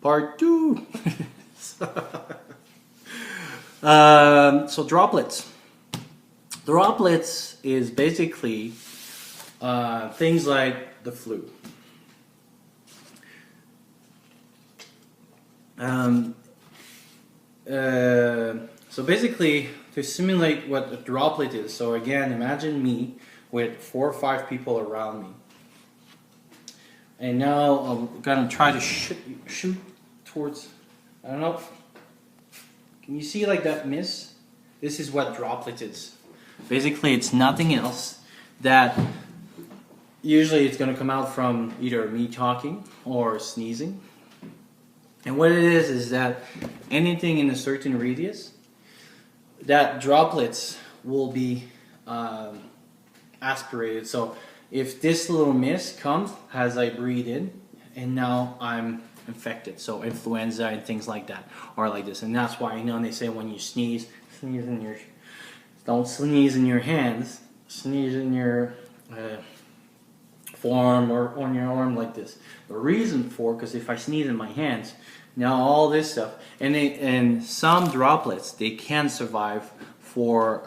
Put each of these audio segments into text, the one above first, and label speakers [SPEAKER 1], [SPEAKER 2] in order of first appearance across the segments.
[SPEAKER 1] Part 2. So droplets. Droplets is basically things like the flu. So basically, to simulate what a droplet is, so again, imagine me with 4 or 5 people around me. And now I'm gonna try to shoot towards, I don't know, can you see like that mist? This is what droplet is. Basically, it's nothing else that usually it's gonna come out from either me talking or sneezing. And what it is that anything in a certain radius, that droplets will be aspirated. So if this little mist comes as I breathe in, and now I'm infected. So influenza and things like that are like this. And that's why, you know, they say when you sneeze in your, don't sneeze in your hands, sneeze in your forearm or on your arm like this. The reason for, because if I sneeze in my hands, now all this stuff, and some droplets, they can survive for,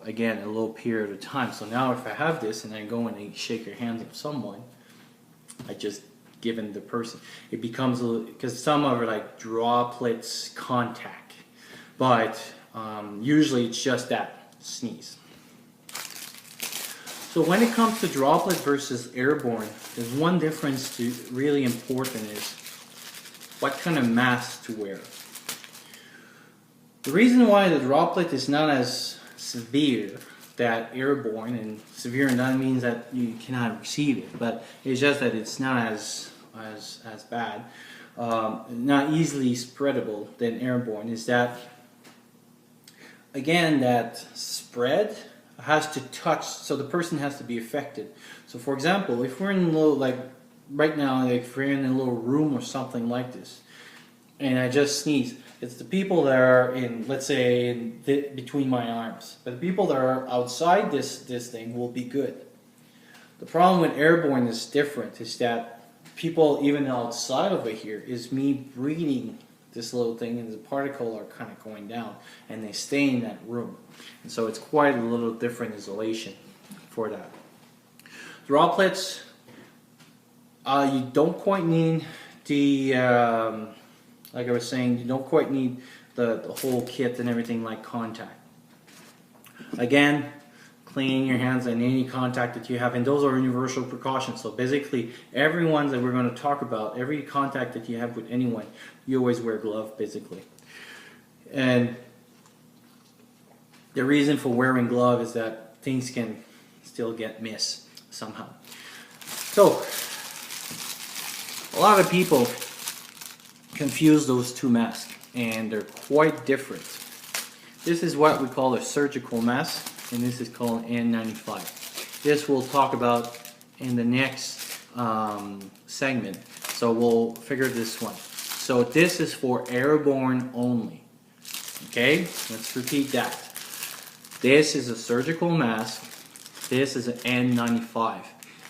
[SPEAKER 1] again, a little period of time. So now if I have this and I go and I shake your hands of someone, I just given the person, it becomes a little, because some of it like droplets contact, but usually it's just that sneeze. So when it comes to droplet versus airborne, there's one difference to really important is what kind of mask to wear. The reason why the droplet is not as severe that airborne, and severe and that means that you cannot receive it, but it's just that it's not as bad, not easily spreadable than airborne, is that again that spread has to touch, so the person has to be affected. So for example, if we're in a little, like right now, like if we're in a little room or something like this, and I just sneeze, it's the people that are in, let's say, between my arms. But the people that are outside this thing will be good. The problem with airborne is different, is that people even outside over here, is me breathing this little thing and the particle are kind of going down and they stay in that room. And so it's quite a little different isolation for that. Droplets, you don't quite need the, like I was saying, you don't quite need the whole kit and everything like contact. Again, cleaning your hands and any contact that you have, and those are universal precautions. So basically, every one that we're going to talk about, every contact that you have with anyone, you always wear a glove, basically. And the reason for wearing glove is that things can still get missed somehow. So, a lot of people confuse those two masks, and they're quite different. This is what we call a surgical mask, and this is called N95. This we'll talk about in the next segment, so we'll figure this one. So this is for airborne only. Okay, let's repeat that. This is a surgical mask. This is an N95.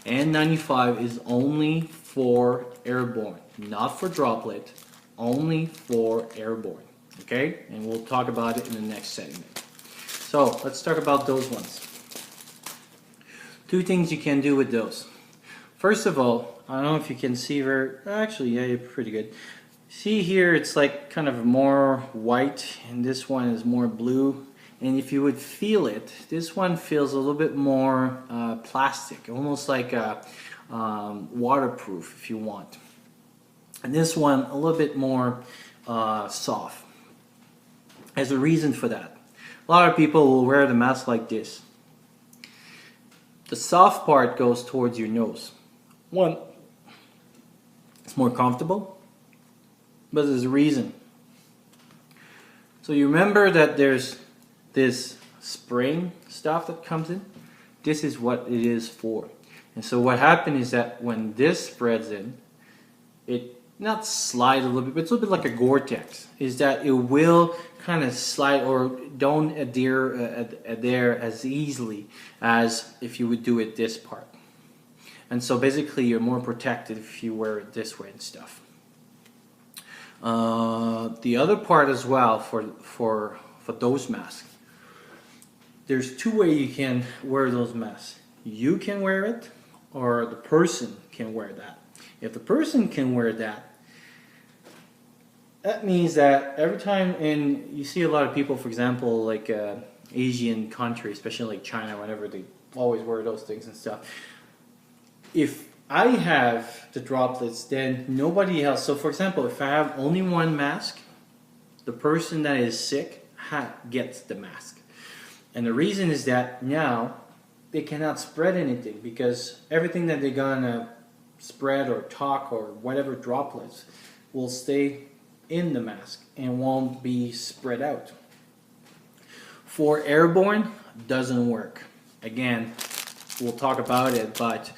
[SPEAKER 1] N95 is only for airborne, not for droplet, only for airborne. Okay, and we'll talk about it in the next segment. So let's talk about those ones. Two things you can do with those. First of all, I don't know if you can see very, actually, yeah, you're pretty good. See here, it's like kind of more white, and this one is more blue. And if you would feel it, this one feels a little bit more plastic, almost like a waterproof if you want. And this one a little bit more soft. There's a reason for that. A lot of people will wear the mask like this. The soft part goes towards your nose. One, it's more comfortable, but there's a reason. So you remember that there's this spraying stuff that comes in? This is what it is for. And so what happened is that when this spreads in, it not slide a little bit, but it's a little bit like a Gore-Tex, is that it will kind of slide or don't adhere as easily as if you would do it this part. And so basically you're more protected if you wear it this way and stuff. The other part as well for those masks, there's two ways you can wear those masks. You can wear it, or the person can wear that. If the person can wear that, that means that every time, and you see a lot of people, for example, like Asian countries, especially like China, whenever they always wear those things and stuff. If I have the droplets, then nobody else. So for example, if I have only one mask, the person that is sick gets the mask. And the reason is that now they cannot spread anything, because everything that they're gonna spread or talk or whatever droplets will stay in the mask and won't be spread out. For airborne, doesn't work. Again, we'll talk about it, but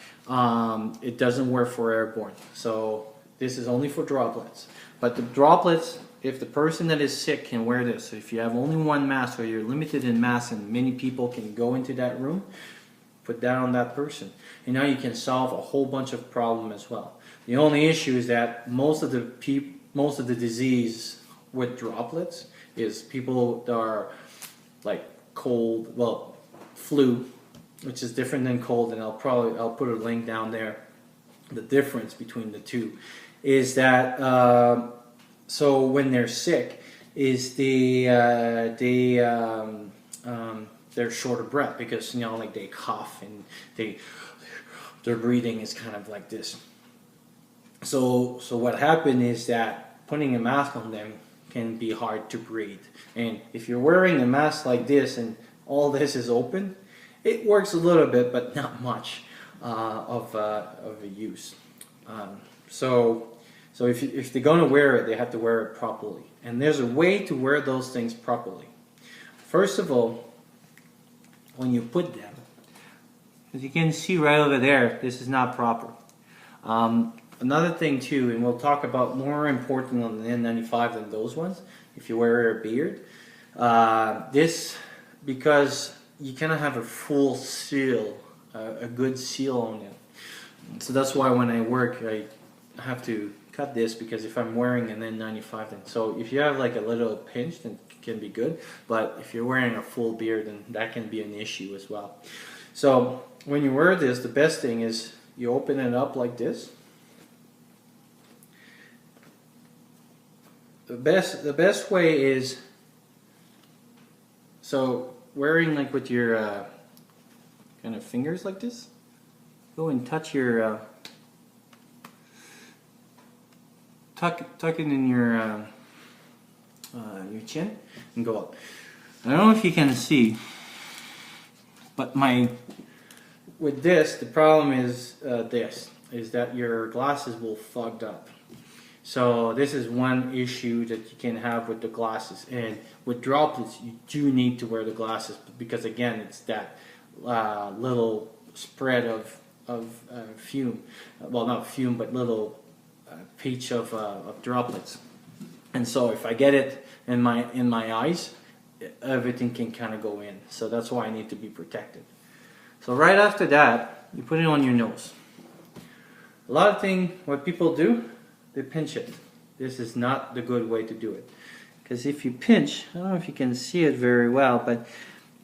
[SPEAKER 1] it doesn't work for airborne. So this is only for droplets. But the droplets, if the person that is sick can wear this, so if you have only one mask or you're limited in masks and many people can go into that room, put that on that person. And now you can solve a whole bunch of problems as well. The only issue is that most of the disease with droplets is people that are like cold, well, flu, which is different than cold, and I'll put a link down there. The difference between the two is that so when they're sick, is they're short of breath, because like they cough and their breathing is kind of like this. So what happened is that putting a mask on them can be hard to breathe. And if you're wearing a mask like this and all this is open, it works a little bit, but not much of a use. So if they're going to wear it, they have to wear it properly. And there's a way to wear those things properly. First of all, when you put them, as you can see right over there, this is not proper. Another thing too, and we'll talk about more important on the N95 than those ones, if you wear a beard, because you cannot have a full seal, a good seal on it. So that's why when I work, I have to cut this, because if I'm wearing an N95, then so if you have like a little pinch, then it can be good. But if you're wearing a full beard, then that can be an issue as well. So when you wear this, the best thing is you open it up like this. The best way is, so wearing like with your kind of fingers like this, go and touch your tuck it in your chin and go up. I don't know if you can see, but with this, the problem is that your glasses will fog up. So this is one issue that you can have with the glasses. And with droplets, you do need to wear the glasses, because again, it's that little spread of fume. Well, not fume, but little peach of droplets. And so if I get it in my eyes, everything can kind of go in. So that's why I need to be protected. So right after that, you put it on your nose. A lot of things, what people do, they pinch it. This is not the good way to do it. Because if you pinch, I don't know if you can see it very well, but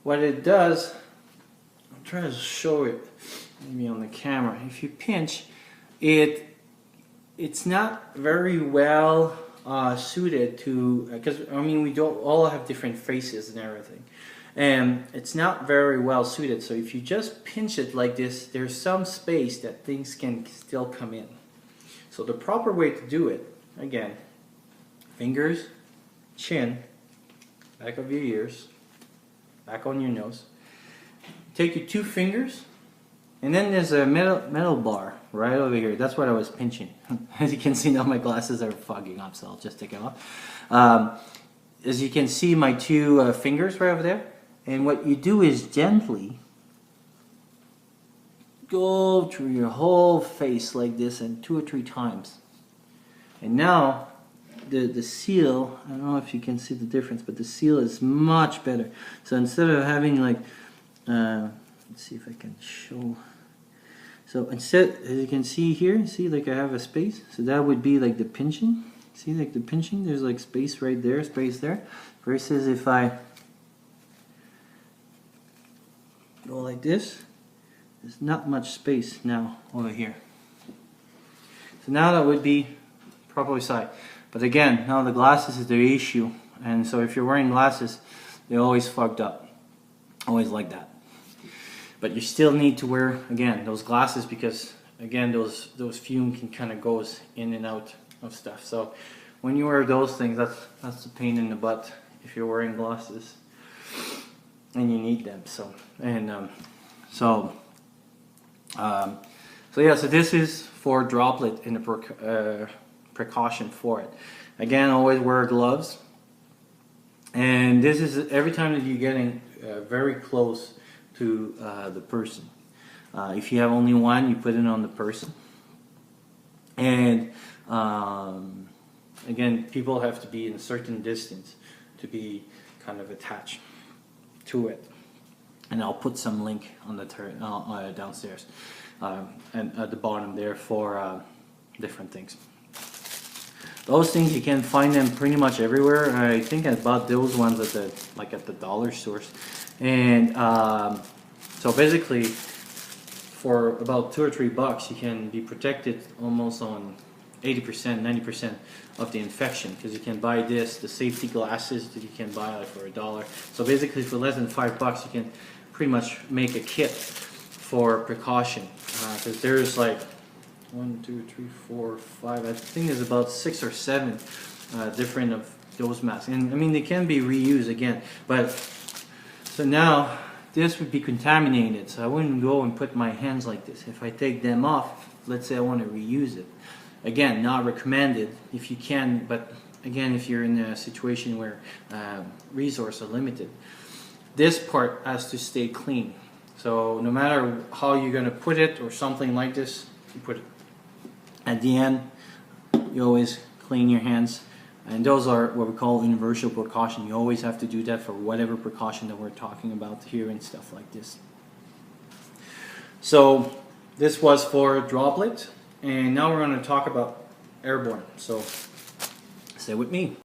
[SPEAKER 1] what it does, I'm trying to show it maybe on the camera. If you pinch, it's not very well suited to, because I mean, we don't all have different faces and everything. And it's not very well suited. So if you just pinch it like this, there's some space that things can still come in. So the proper way to do it, again, fingers, chin, back of your ears, back on your nose. Take your two fingers, and then there's a metal bar right over here. That's what I was pinching. As you can see now, my glasses are fogging up, so I'll just take it off. As you can see, my two fingers right over there. And what you do is gently go through your whole face like this, and 2 or 3 times. And now the seal, I don't know if you can see the difference, but the seal is much better. So instead of having like, let's see if I can show. So instead, as you can see here, see like I have a space. So that would be like the pinching. See, like the pinching, there's like space right there, space there. Versus if I go like this, there's not much space now over here. So now that would be properly sized. But again, now the glasses is the issue. And so if you're wearing glasses, they're always fucked up. Always like that. But you still need to wear, again, those glasses because, again, those fume can kind of goes in and out of stuff. So when you wear those things, that's the pain in the butt if you're wearing glasses and you need them. So yeah, so this is for droplet and the precaution for it. Again, always wear gloves. And this is every time that you're getting very close to the person. If you have only one, you put it on the person. And again, people have to be in a certain distance to be kind of attached to it. And I'll put some link on the downstairs and at the bottom there for different things. Those things you can find them pretty much everywhere. I think I bought those ones at the dollar stores. And so basically, for about $2 or $3, you can be protected almost on 80%, 90% of the infection, because you can buy the safety glasses that you can buy like for $1. So basically, for less than $5, you can pretty much make a kit for precaution. Because there's like 1, 2, 3, 4, 5. I think there's about 6 or 7 different of those masks, and I mean they can be reused again. But so now this would be contaminated, so I wouldn't go and put my hands like this. If I take them off, let's say I want to reuse it. Again, not recommended if you can, but again, if you're in a situation where resources are limited, this part has to stay clean. So no matter how you're going to put it or something like this, you put it at the end, you always clean your hands. And those are what we call universal precaution. You always have to do that for whatever precaution that we're talking about here and stuff like this. So this was for droplet. And now we're going to talk about airborne. So stay with me.